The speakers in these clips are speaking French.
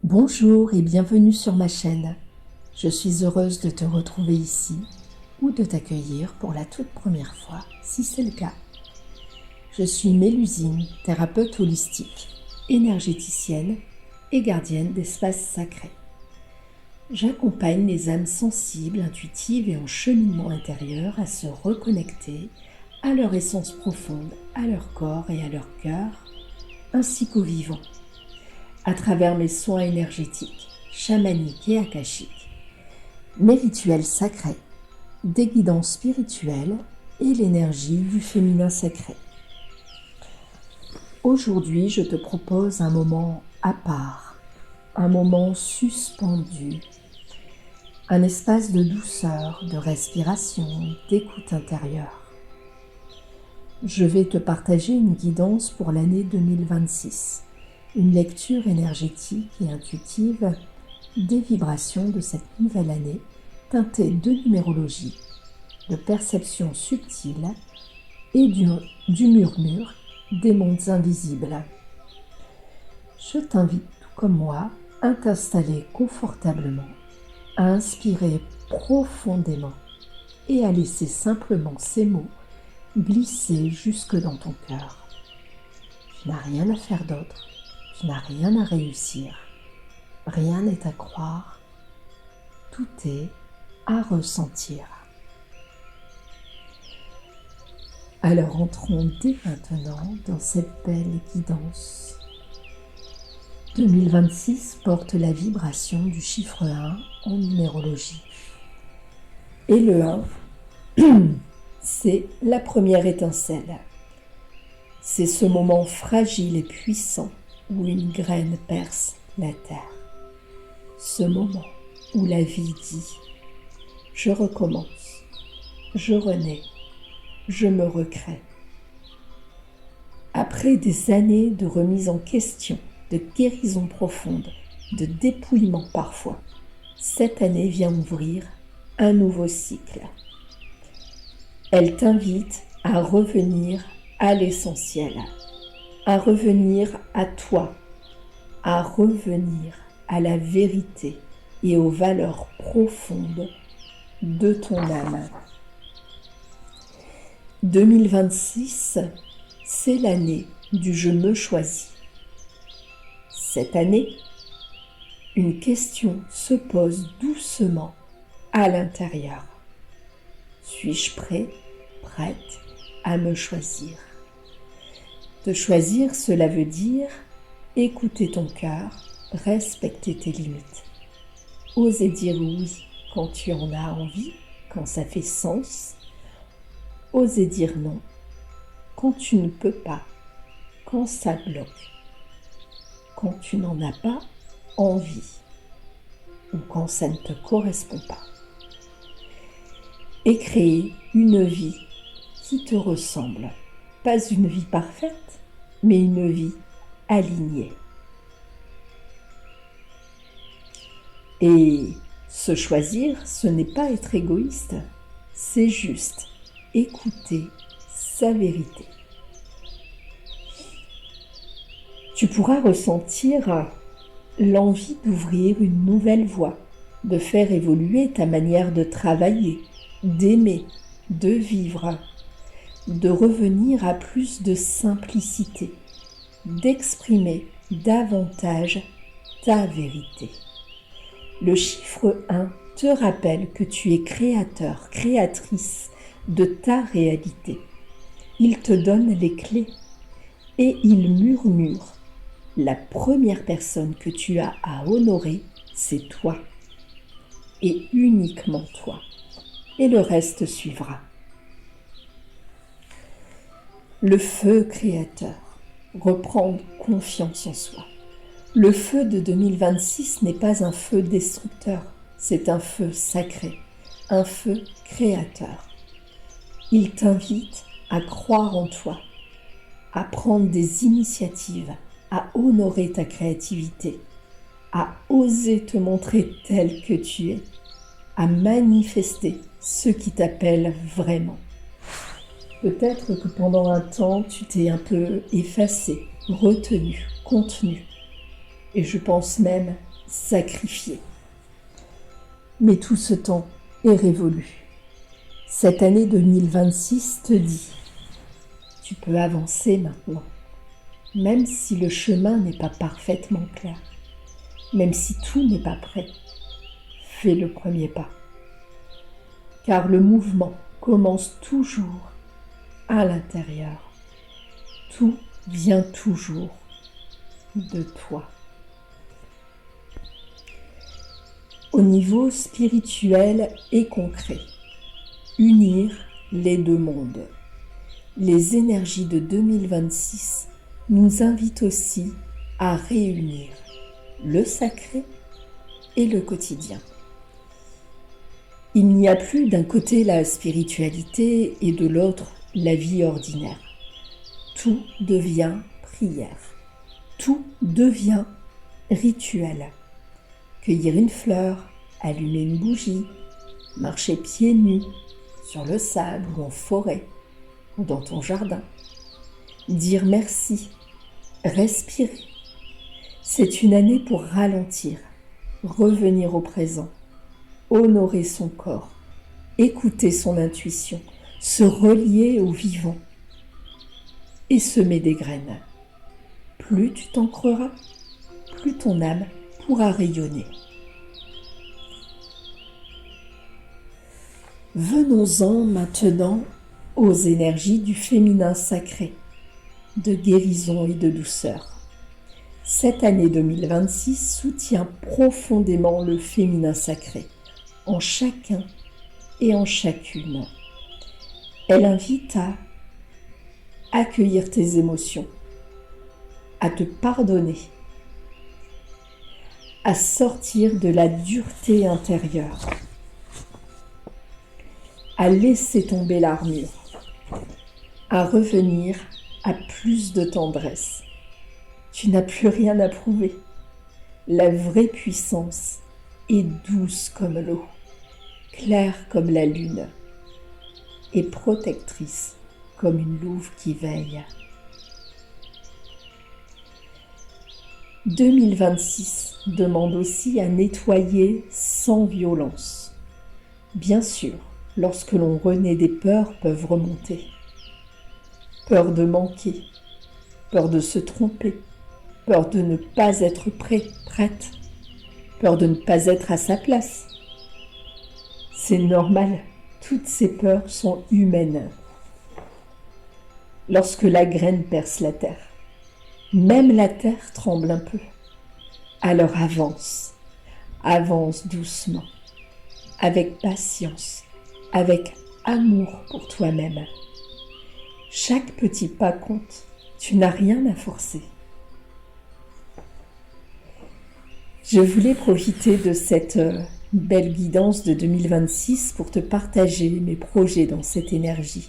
Bonjour et bienvenue sur ma chaîne. Je suis heureuse de te retrouver ici ou de t'accueillir pour la toute première fois, si c'est le cas. Je suis Mélusine, thérapeute holistique, énergéticienne et gardienne d'espaces sacrés. J'accompagne les âmes sensibles, intuitives et en cheminement intérieur à se reconnecter à leur essence profonde, à leur corps et à leur cœur, ainsi qu'aux vivants, à travers mes soins énergétiques, chamaniques et akashiques, mes rituels sacrés, des guidances spirituelles et l'énergie du féminin sacré. Aujourd'hui, je te propose un moment à part, un moment suspendu, un espace de douceur, de respiration, d'écoute intérieure. Je vais te partager une guidance pour l'année 2026. Une lecture énergétique et intuitive des vibrations de cette nouvelle année teintée de numérologie, de perception subtile et du murmure des mondes invisibles. Je t'invite, tout comme moi, à t'installer confortablement, à inspirer profondément et à laisser simplement ces mots glisser jusque dans ton cœur. Tu n'as rien à faire d'autre. Tu n'as rien à réussir, rien n'est à croire, tout est à ressentir. Alors entrons dès maintenant dans cette belle guidance. 2026 porte la vibration du chiffre 1 en numérologie. Et le 1, c'est la première étincelle. C'est ce moment fragile et puissant où une graine perce la terre. Ce moment où la vie dit « Je recommence, je renais, je me recrée ». Après des années de remise en question, de guérison profonde, de dépouillement parfois, cette année vient ouvrir un nouveau cycle. Elle t'invite à revenir à l'essentiel, à revenir à toi, à revenir à la vérité et aux valeurs profondes de ton âme. 2026, c'est l'année du « je me choisis ». Cette année, une question se pose doucement à l'intérieur. Suis-je prêt, prête à me choisir ? Te choisir, cela veut dire écouter ton cœur, respecter tes limites. Oser dire oui quand tu en as envie, quand ça fait sens. Oser dire non quand tu ne peux pas, quand ça bloque, quand tu n'en as pas envie ou quand ça ne te correspond pas. Et créer une vie qui te ressemble. Pas une vie parfaite, mais une vie alignée. Et se choisir, ce n'est pas être égoïste, c'est juste écouter sa vérité. Tu pourras ressentir l'envie d'ouvrir une nouvelle voie, de faire évoluer ta manière de travailler, d'aimer, de vivre, de revenir à plus de simplicité, d'exprimer davantage ta vérité. Le chiffre 1 te rappelle que tu es créateur, créatrice de ta réalité. Il te donne les clés et il murmure. La première personne que tu as à honorer, c'est toi et uniquement toi. Et le reste suivra. Le feu créateur, reprendre confiance en soi. Le feu de 2026 n'est pas un feu destructeur, c'est un feu sacré, un feu créateur. Il t'invite à croire en toi, à prendre des initiatives, à honorer ta créativité, à oser te montrer tel que tu es, à manifester ce qui t'appelle vraiment. Peut-être que pendant un temps, tu t'es un peu effacé, retenu, contenu. Et je pense même sacrifié. Mais tout ce temps est révolu. Cette année 2026 te dit, tu peux avancer maintenant, même si le chemin n'est pas parfaitement clair, même si tout n'est pas prêt. Fais le premier pas, car le mouvement commence toujours à l'intérieur. Tout vient toujours de toi. Au niveau spirituel et concret, unir les deux mondes. Les énergies de 2026 nous invitent aussi à réunir le sacré et le quotidien. Il n'y a plus d'un côté la spiritualité et de l'autre la vie ordinaire. Tout devient prière. Tout devient rituel. Cueillir une fleur, allumer une bougie, marcher pieds nus sur le sable ou en forêt ou dans ton jardin. Dire merci, respirer. C'est une année pour ralentir, revenir au présent, honorer son corps, écouter son intuition, se relier au vivant et semer des graines. Plus tu t'ancreras, plus ton âme pourra rayonner. Venons-en maintenant aux énergies du féminin sacré, de guérison et de douceur. Cette année 2026 soutient profondément le féminin sacré, en chacun et en chacune. Elle invite à accueillir tes émotions, à te pardonner, à sortir de la dureté intérieure, à laisser tomber l'armure, à revenir à plus de tendresse. Tu n'as plus rien à prouver. La vraie puissance est douce comme l'eau, claire comme la lune et protectrice comme une louve qui veille. 2026 demande aussi à nettoyer sans violence. Bien sûr, lorsque l'on renaît, des peurs peuvent remonter. Peur de manquer, peur de se tromper, peur de ne pas être prête, peur de ne pas être à sa place. C'est normal, toutes ces peurs sont humaines. Lorsque la graine perce la terre, même la terre tremble un peu. Alors avance, avance doucement, avec patience, avec amour pour toi-même. Chaque petit pas compte, tu n'as rien à forcer. Je voulais profiter de cette belle guidance de 2026 pour te partager mes projets dans cette énergie,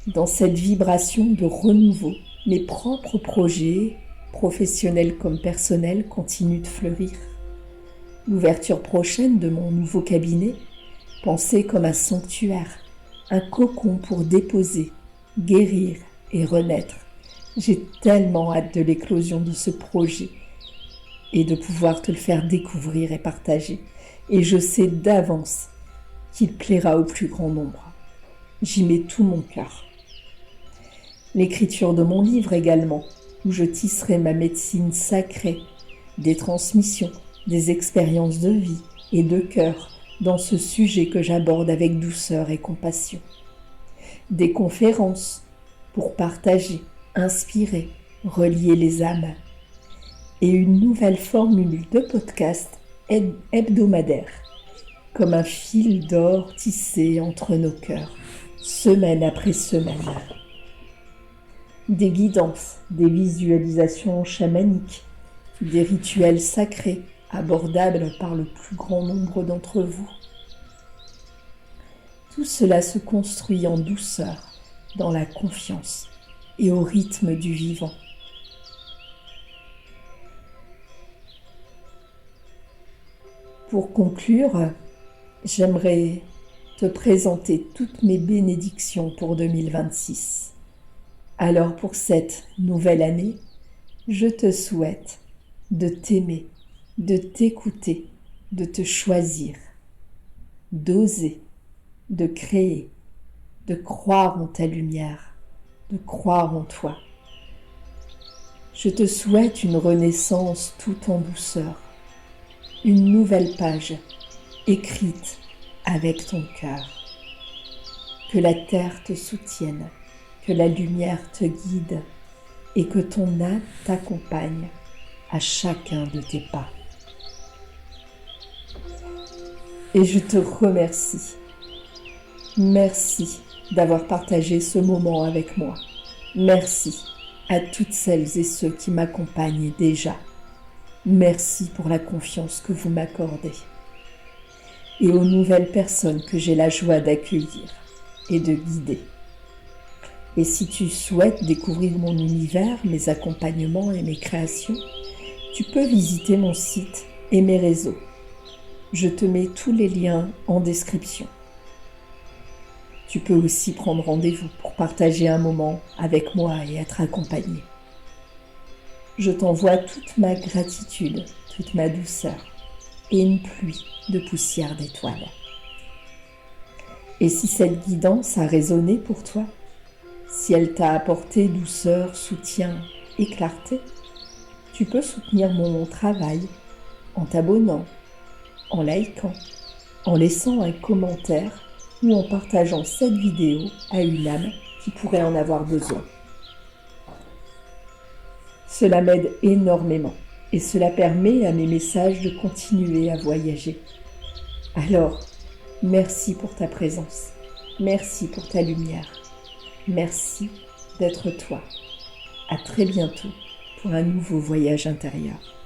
dans cette vibration de renouveau. Mes propres projets, professionnels comme personnels, continuent de fleurir. L'ouverture prochaine de mon nouveau cabinet, pensé comme un sanctuaire, un cocon pour déposer, guérir et renaître. J'ai tellement hâte de l'éclosion de ce projet et de pouvoir te le faire découvrir et partager. Et je sais d'avance qu'il plaira au plus grand nombre. J'y mets tout mon cœur. L'écriture de mon livre également, où je tisserai ma médecine sacrée, des transmissions, des expériences de vie et de cœur dans ce sujet que j'aborde avec douceur et compassion. Des conférences pour partager, inspirer, relier les âmes. Et une nouvelle formule de podcast hebdomadaire, comme un fil d'or tissé entre nos cœurs, semaine après semaine. Des guidances, des visualisations chamaniques, des rituels sacrés abordables par le plus grand nombre d'entre vous. Tout cela se construit en douceur, dans la confiance et au rythme du vivant. Pour conclure, j'aimerais te présenter toutes mes bénédictions pour 2026. Alors pour cette nouvelle année, je te souhaite de t'aimer de t'écouter, de te choisir, d'oser, de créer, de croire en ta lumière, de croire en toi. Je te souhaite une renaissance tout en douceur, une nouvelle page écrite avec ton cœur. Que la terre te soutienne, que la lumière te guide et que ton âme t'accompagne à chacun de tes pas. Et je te remercie. Merci d'avoir partagé ce moment avec moi. Merci à toutes celles et ceux qui m'accompagnent déjà. Merci pour la confiance que vous m'accordez. Et aux nouvelles personnes que j'ai la joie d'accueillir et de guider. Et si tu souhaites découvrir mon univers, mes accompagnements et mes créations, tu peux visiter mon site et mes réseaux. Je te mets tous les liens en description. Tu peux aussi prendre rendez-vous pour partager un moment avec moi et être accompagné. Je t'envoie toute ma gratitude, toute ma douceur et une pluie de poussière d'étoiles. Et si cette guidance a résonné pour toi, si elle t'a apporté douceur, soutien et clarté, tu peux soutenir mon travail en t'abonnant, en likant, en laissant un commentaire ou en partageant cette vidéo à une âme qui pourrait en avoir besoin. Cela m'aide énormément et cela permet à mes messages de continuer à voyager. Alors, merci pour ta présence, merci pour ta lumière, merci d'être toi. À très bientôt pour un nouveau voyage intérieur.